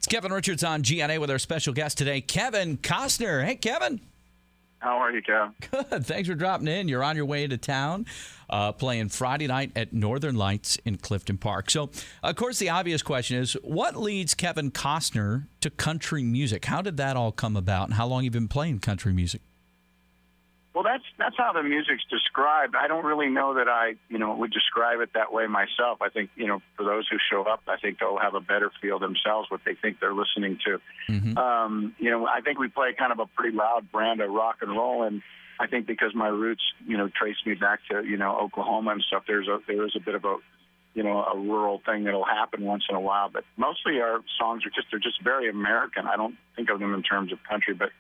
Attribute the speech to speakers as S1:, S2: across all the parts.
S1: Kevin Richards on GNA with our special guest today, Kevin Costner. Hey, Kevin.
S2: How are you, Kev?
S1: Good. Thanks for dropping in. You're on your way to town, playing Friday night at Northern Lights in Clifton Park. So, of course, the obvious question is, what leads Kevin Costner to country music? How did that all come about, and how long have you been playing country music?
S2: Well, that's how the music's described. I don't really know that I, would describe it that way myself. I think, for those who show up, I think they'll have a better feel themselves what they think they're listening to. Mm-hmm. I think we play kind of a pretty loud brand of rock and roll, and I think because my roots, trace me back to, Oklahoma and stuff, there is a bit of a rural thing that'll happen once in a while. But mostly our songs they're just very American. I don't think of them in terms of country, but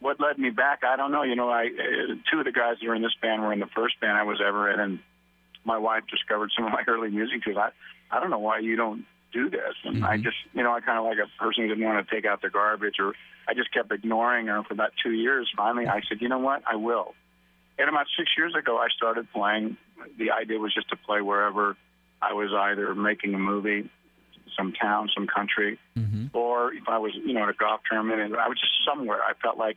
S2: what led me back, I don't know. Two of the guys that were in this band were in the first band I was ever in, and my wife discovered some of my early music. She goes, I don't know why you don't do this. And mm-hmm. I just, I kind of like a person who didn't want to take out the garbage, or I just kept ignoring her for about 2 years. Finally, I said, you know what, I will. And about 6 years ago, I started playing. The idea was just to play wherever I was, either making a movie, some town, some country, mm-hmm. or if I was, at a golf tournament, and I was just somewhere. I felt like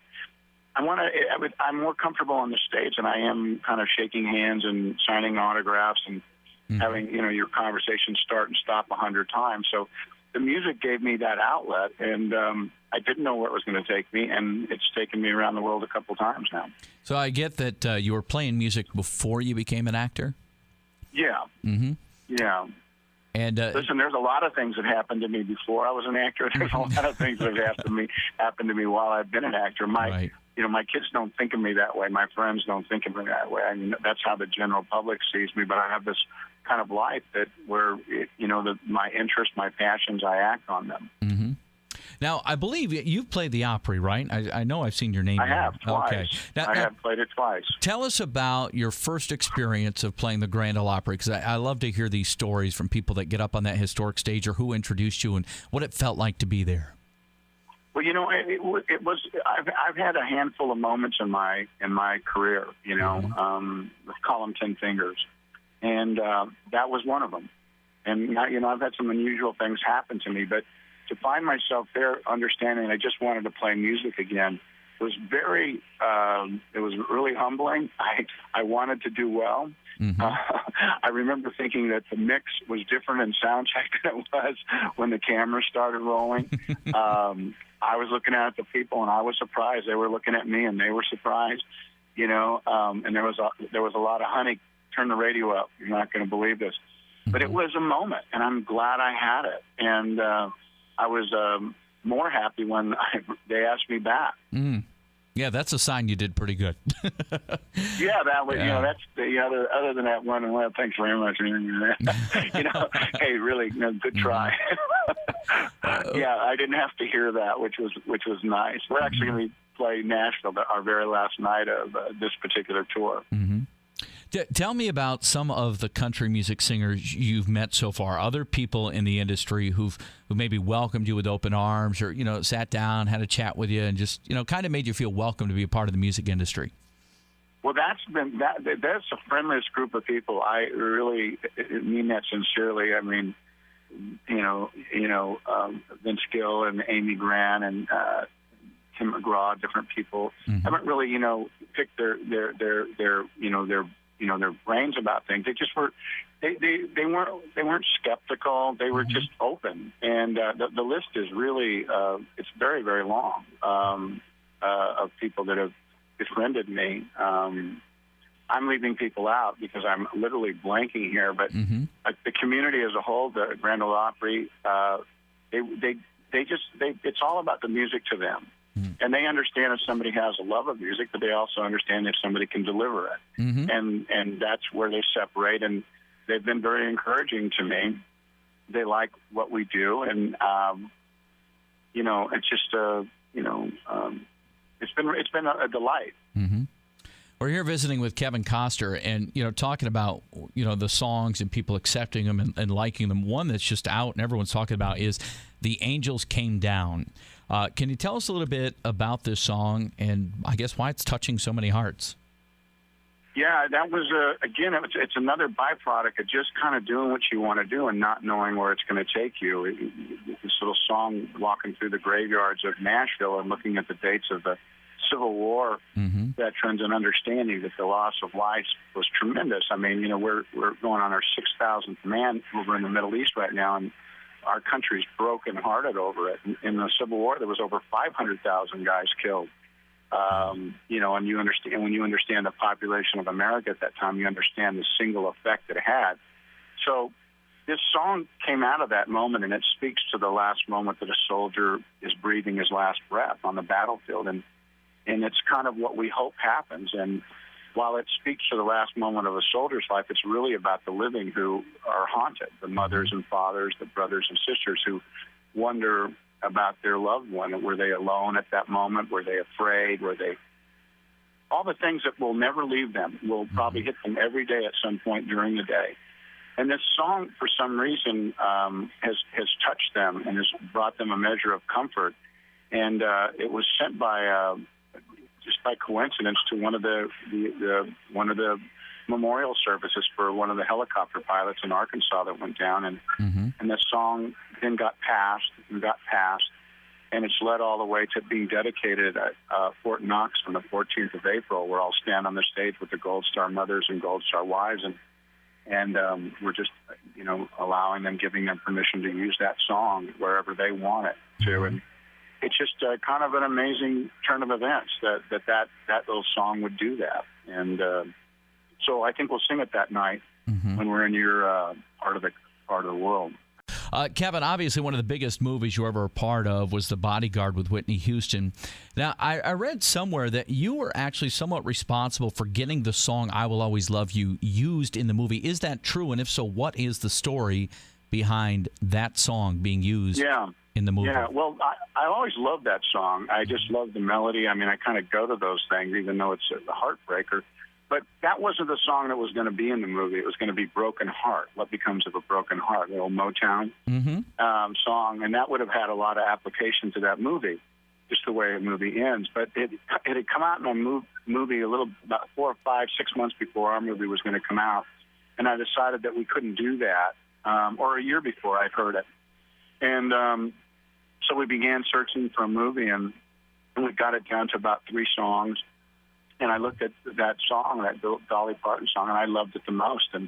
S2: I'm more comfortable on the stage, and I am kind of shaking hands and signing autographs and mm-hmm. having, your conversation start and stop 100 times. So the music gave me that outlet, and I didn't know where it was going to take me, and it's taken me around the world a couple times now. So
S1: I get that you were playing music before you became an actor?
S2: Yeah. Mm-hmm. Yeah.
S1: And
S2: listen, there's a lot of things that happened to me before I was an actor. There's a lot of things that have happened to me while I've been an actor. My kids don't think of me that way. My friends don't think of me that way. I mean, that's how the general public sees me. But I have this kind of life where my interests, my passions, I act on them. Mm-hmm.
S1: Now, I believe you've played the Opry, right? I know I've seen your name.
S2: I have, twice.
S1: Okay.
S2: I have played it twice.
S1: Tell us about your first experience of playing the Grand Ole Opry, because I love to hear these stories from people that get up on that historic stage, or who introduced you and what it felt like to be there.
S2: Well, it was. I've had a handful of moments in my career. Mm-hmm. Call them 10 fingers, and that was one of them. And I've had some unusual things happen to me, but to find myself there, understanding I just wanted to play music again, was very. It was really humbling. I wanted to do well. Mm-hmm. I remember thinking that the mix was different in sound check than it was when the camera started rolling. I was looking at the people, and I was surprised. They were looking at me, and they were surprised. And there was a lot of honey. Turn the radio up. You're not going to believe this, mm-hmm. but it was a moment, and I'm glad I had it. And I was more happy when they asked me back. Mm.
S1: Yeah, that's a sign you did pretty good.
S2: Yeah, that was. That's the other than that one. Well, thanks very much. Hey, really, good try. Yeah, I didn't have to hear that, which was nice. We're actually going to play Nashville our very last night of this particular tour. Mm-hmm.
S1: Tell me about some of the country music singers you've met so far, other people in the industry who maybe welcomed you with open arms, or, sat down, had a chat with you, and just, kind of made you feel welcome to be a part of the music industry.
S2: Well, that's the friendliest group of people. I really mean that sincerely. I mean, Vince Gill and Amy Grant and Tim McGraw, different people. Mm-hmm. I haven't really, picked their their brains about things. They just were, they weren't skeptical. They were mm-hmm. just open. And the list is really, it's very, very long of people that have befriended me. I'm leaving people out because I'm literally blanking here, but mm-hmm. The community as a whole, the Grand Ole Opry, it's all about the music to them. Mm-hmm. And they understand if somebody has a love of music, but they also understand if somebody can deliver it. Mm-hmm. And that's where they separate. And they've been very encouraging to me. They like what we do. And, it's just, it's been a delight.
S1: Mm-hmm. We're here visiting with Kevin Costner and, talking about, the songs and people accepting them and liking them. One that's just out and everyone's talking about is The Angels Came Down. Can you tell us a little bit about this song and I guess why it's touching so many hearts?
S2: Yeah, that was, again, it's another byproduct of just kind of doing what you want to do and not knowing where it's going to take you. This little song, walking through the graveyards of Nashville and looking at the dates of the Civil War veterans and understanding that the loss of life was tremendous. I mean, we're going on our 6,000th man over in the Middle East right now, and our country's brokenhearted over it. In the Civil War, there was over 500,000 guys killed. And you understand, when you understand the population of America at that time, you understand the single effect it had. So this song came out of that moment, and it speaks to the last moment that a soldier is breathing his last breath on the battlefield. And it's kind of what we hope happens. And while it speaks to the last moment of a soldier's life, it's really about the living who are haunted, the mothers and fathers, the brothers and sisters who wonder about their loved one. Were they alone at that moment? Were they afraid? Were they... All the things that will never leave them will probably hit them every day at some point during the day. And this song, for some reason, has touched them and has brought them a measure of comfort. And it was sent by... just by coincidence, to one of the memorial services for one of the helicopter pilots in Arkansas that went down, and this song then got passed, and it's led all the way to being dedicated at Fort Knox on the 14th of April, where I'll stand on the stage with the Gold Star mothers and Gold Star wives, and we're just allowing them, giving them permission to use that song wherever they want it to, and it's just kind of an amazing turn of events that little song would do that. And so I think we'll sing it that night when we're in your part of the world.
S1: Kevin, obviously one of the biggest movies you were ever a part of was The Bodyguard with Whitney Houston. Now, I read somewhere that you were actually somewhat responsible for getting the song I Will Always Love You used in the movie. Is that true? And if so, what is the story behind that song being used in the movie?
S2: Yeah, well, I always loved that song. I just love the melody. I mean, I kind of go to those things, even though it's a heartbreaker. But that wasn't the song that was going to be in the movie. It was going to be Broken Heart, What Becomes of a Broken Heart, the old Motown song. And that would have had a lot of application to that movie, just the way a movie ends. But it had come out in a movie about 4 or 5, 6 months before our movie was going to come out. And I decided that we couldn't do that, or a year before I'd heard it. And so we began searching for a movie, and we got it down to about 3 songs. And I looked at that song, that Dolly Parton song, and I loved it the most. And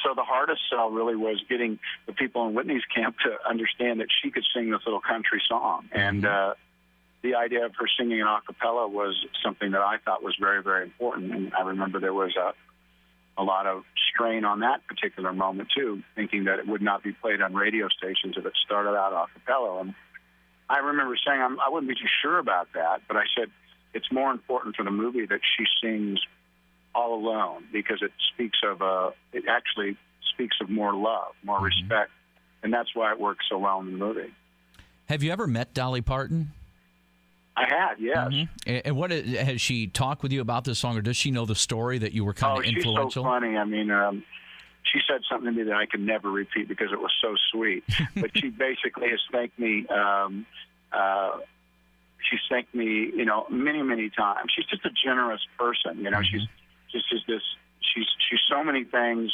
S2: so the hardest sell really was getting the people in Whitney's camp to understand that she could sing this little country song. And the idea of her singing an a cappella was something that I thought was very, very important. And I remember there was a lot of strain on that particular moment, too, thinking that it would not be played on radio stations if it started out a cappella. And I remember saying I wouldn't be too sure about that, but I said it's more important for the movie that she sings all alone, because it actually speaks of more love, more respect, and that's why it works so well in the movie.
S1: Have you ever met Dolly Parton?
S2: I had, yes.
S1: And what has she talked with you about this song, or does she know the story that you were kind of influential?
S2: She's so funny. I mean, she said something to me that I could never repeat because it was so sweet. But she basically has thanked me. She's thanked me, many, many times. She's just a generous person. She's just this. She's so many things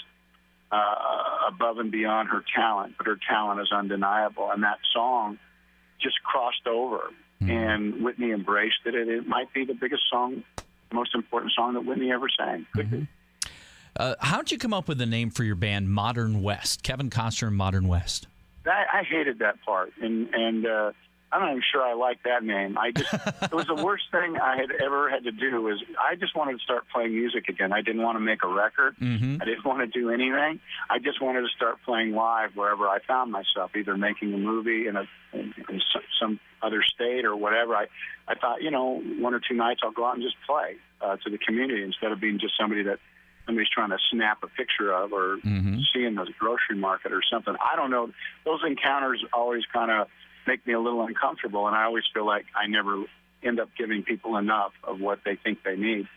S2: above and beyond her talent, but her talent is undeniable. And that song just crossed over, and Whitney embraced it. And it might be the biggest song, most important song that Whitney ever sang.
S1: How did you come up with the name for your band, Modern West? Kevin Costner, Modern West.
S2: I hated that part, and I'm not even sure I like that name. It was the worst thing I had ever had to do. I just wanted to start playing music again. I didn't want to make a record. I didn't want to do anything. I just wanted to start playing live wherever I found myself, either making a movie in some other state or whatever. I thought, 1 or 2 nights I'll go out and just play to the community instead of being just somebody's trying to snap a picture of or see in the grocery market or something. I don't know. Those encounters always kind of make me a little uncomfortable, and I always feel like I never end up giving people enough of what they think they need.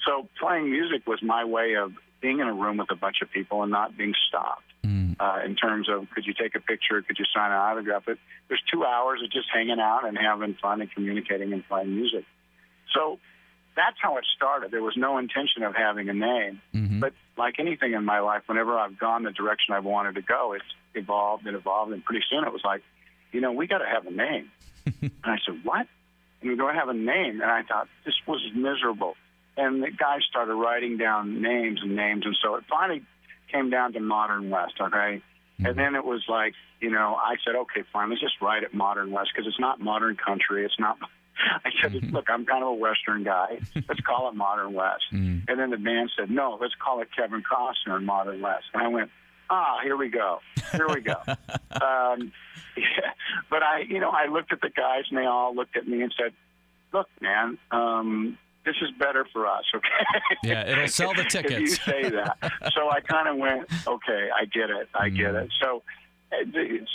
S2: So playing music was my way of being in a room with a bunch of people and not being stopped in terms of, could you take a picture, could you sign an autograph? But there's 2 hours of just hanging out and having fun and communicating and playing music. So that's how it started. There was no intention of having a name. Mm-hmm. But like anything in my life, whenever I've gone the direction I've wanted to go, it's evolved and evolved. And pretty soon it was like, we got to have a name. And I said, what? And we don't have a name. And I thought, this was miserable. And the guys started writing down names and names. And so it finally came down to Modern West, okay? Mm-hmm. And then it was like, I said, okay, fine, let's just write it Modern West because it's not modern country. It's not. I said, look, I'm kind of a Western guy. Let's call it Modern West. Mm. And then the band said, no, let's call it Kevin Costner and Modern West. And I went, here we go. Here we go. Yeah. But I looked at the guys and they all looked at me and said, look, man, this is better for us, okay?
S1: Yeah, it'll sell the tickets.
S2: If you say that. So I kind of went, okay, I get it. I get it. So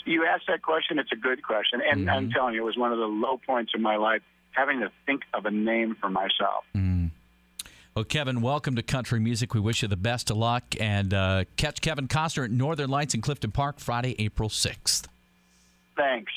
S2: you asked that question. It's a good question. And I'm telling you, it was one of the low points in my life, having to think of a name for myself.
S1: Mm. Well, Kevin, welcome to Country Music. We wish you the best of luck. And catch Kevin Costner at Northern Lights in Clifton Park Friday, April 6th.
S2: Thanks.